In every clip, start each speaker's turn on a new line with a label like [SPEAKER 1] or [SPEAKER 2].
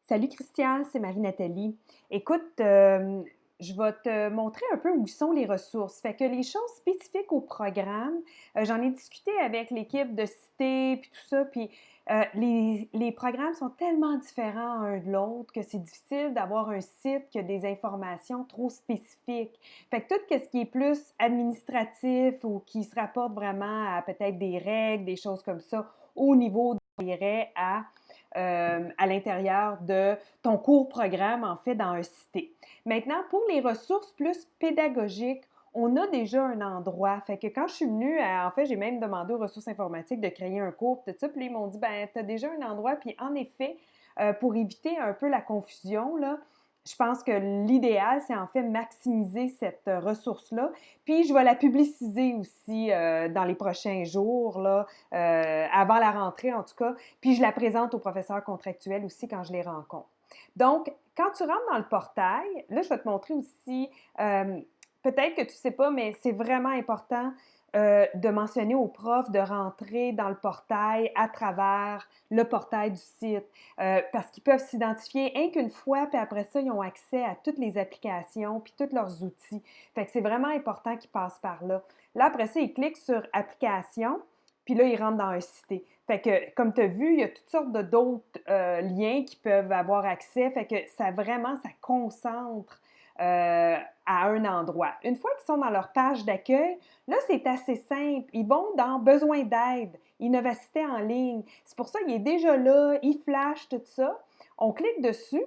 [SPEAKER 1] Salut Christian, c'est Marie-Nathalie. Écoute, je vais te montrer un peu où sont les ressources. Fait que les choses spécifiques au programme, j'en ai discuté avec l'équipe de Cité, puis tout ça, puis les programmes sont tellement différents un de l'autre que c'est difficile d'avoir un site qui a des informations trop spécifiques. Fait que tout ce qui est plus administratif ou qui se rapporte vraiment à peut-être des règles, des choses comme ça, au niveau irait à l'intérieur de ton cours programme, en fait, dans un cité. Maintenant, pour les ressources plus pédagogiques, on a déjà un endroit. Fait que quand je suis venue, en fait, j'ai même demandé aux ressources informatiques de créer un cours, tout ça, puis ils m'ont dit, ben, tu as déjà un endroit. Puis en effet, pour éviter un peu la confusion, là, je pense que l'idéal, c'est en fait maximiser cette ressource-là. Puis je vais la publiciser aussi dans les prochains jours, là, avant la rentrée en tout cas. Puis je la présente aux professeurs contractuels aussi quand je les rencontre. Donc, quand tu rentres dans le portail, là, je vais te montrer aussi, peut-être que tu ne sais pas, mais c'est vraiment important de mentionner aux profs de rentrer dans le portail à travers le portail du site parce qu'ils peuvent s'identifier rien qu'une fois, puis après ça, ils ont accès à toutes les applications puis tous leurs outils. Fait que c'est vraiment important qu'ils passent par là. Là, après ça, ils cliquent sur Application, puis là, ils rentrent dans un cité. Fait que, comme tu as vu, il y a toutes sortes d'autres liens qui peuvent avoir accès. Fait que ça vraiment, ça concentre à un endroit. Une fois qu'ils sont dans leur page d'accueil, là, c'est assez simple. Ils vont dans Besoin d'aide, Innovacité en ligne. C'est pour ça qu'il est déjà là, il flash tout ça. On clique dessus.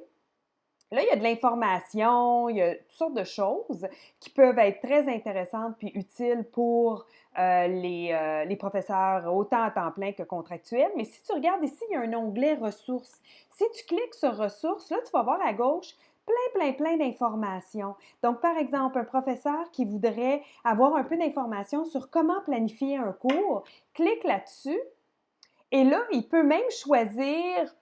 [SPEAKER 1] Là, il y a de l'information, il y a toutes sortes de choses qui peuvent être très intéressantes puis utiles pour les professeurs, autant à temps plein que contractuels. Mais si tu regardes ici, il y a un onglet ressources. Si tu cliques sur ressources, là, tu vas voir à gauche plein d'informations. Donc, par exemple, un professeur qui voudrait avoir un peu d'informations sur comment planifier un cours, clique là-dessus. Et là, il peut même choisir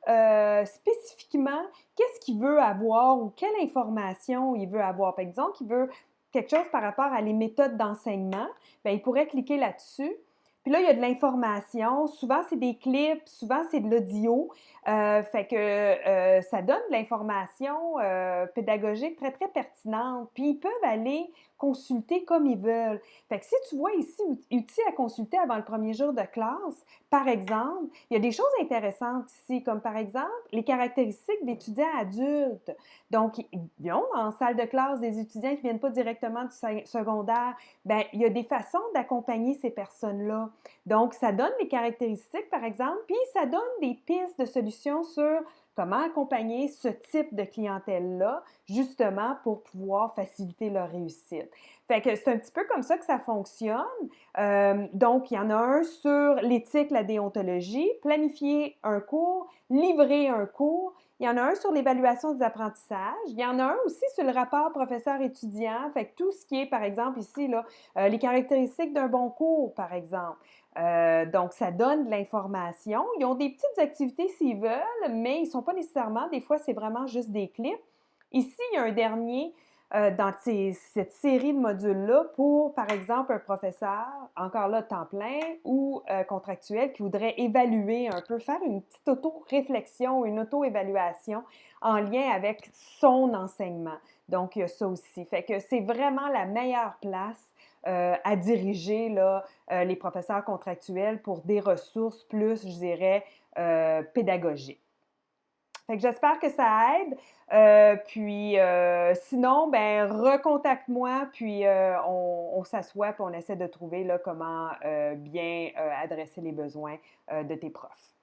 [SPEAKER 1] spécifiquement qu'est-ce qu'il veut avoir ou quelle information il veut avoir. Par exemple, il veut quelque chose par rapport à les méthodes d'enseignement, bien, il pourrait cliquer là-dessus. Puis là, il y a de l'information. Souvent, c'est des clips, souvent, c'est de l'audio. Fait que ça donne de l'information pédagogique très pertinente. Puis ils peuvent aller consulter comme ils veulent. Fait que si tu vois ici, outils à consulter avant le premier jour de classe, par exemple, il y a des choses intéressantes ici, comme par exemple les caractéristiques d'étudiants adultes. Donc, ils ont en salle de classe des étudiants qui ne viennent pas directement du secondaire. Bien, il y a des façons d'accompagner ces personnes-là. Donc, ça donne les caractéristiques, par exemple, puis ça donne des pistes de solutions sur comment accompagner ce type de clientèle-là, justement pour pouvoir faciliter leur réussite. Fait que c'est un petit peu comme ça que ça fonctionne. Donc, il y en a un sur l'éthique, la déontologie, planifier un cours, livrer un cours. Il y en a un sur l'évaluation des apprentissages. Il y en a un aussi sur le rapport professeur-étudiant. Fait que tout ce qui est, par exemple, ici, là, les caractéristiques d'un bon cours, par exemple. Donc, ça donne de l'information. Ils ont des petites activités s'ils veulent, mais ils ne sont pas nécessairement, des fois, c'est vraiment juste des clips. Ici, il y a un dernier dans cette série de modules-là pour, par exemple, un professeur, encore là, temps plein ou contractuel, qui voudrait évaluer un peu, faire une petite auto-réflexion, une auto-évaluation en lien avec son enseignement. Donc, il y a ça aussi. Fait que c'est vraiment la meilleure place à diriger là, les professeurs contractuels pour des ressources plus, je dirais, pédagogiques. Fait que j'espère que ça aide. Puis sinon, ben recontacte-moi, puis on s'assoit, puis on essaie de trouver là, comment bien adresser les besoins de tes profs.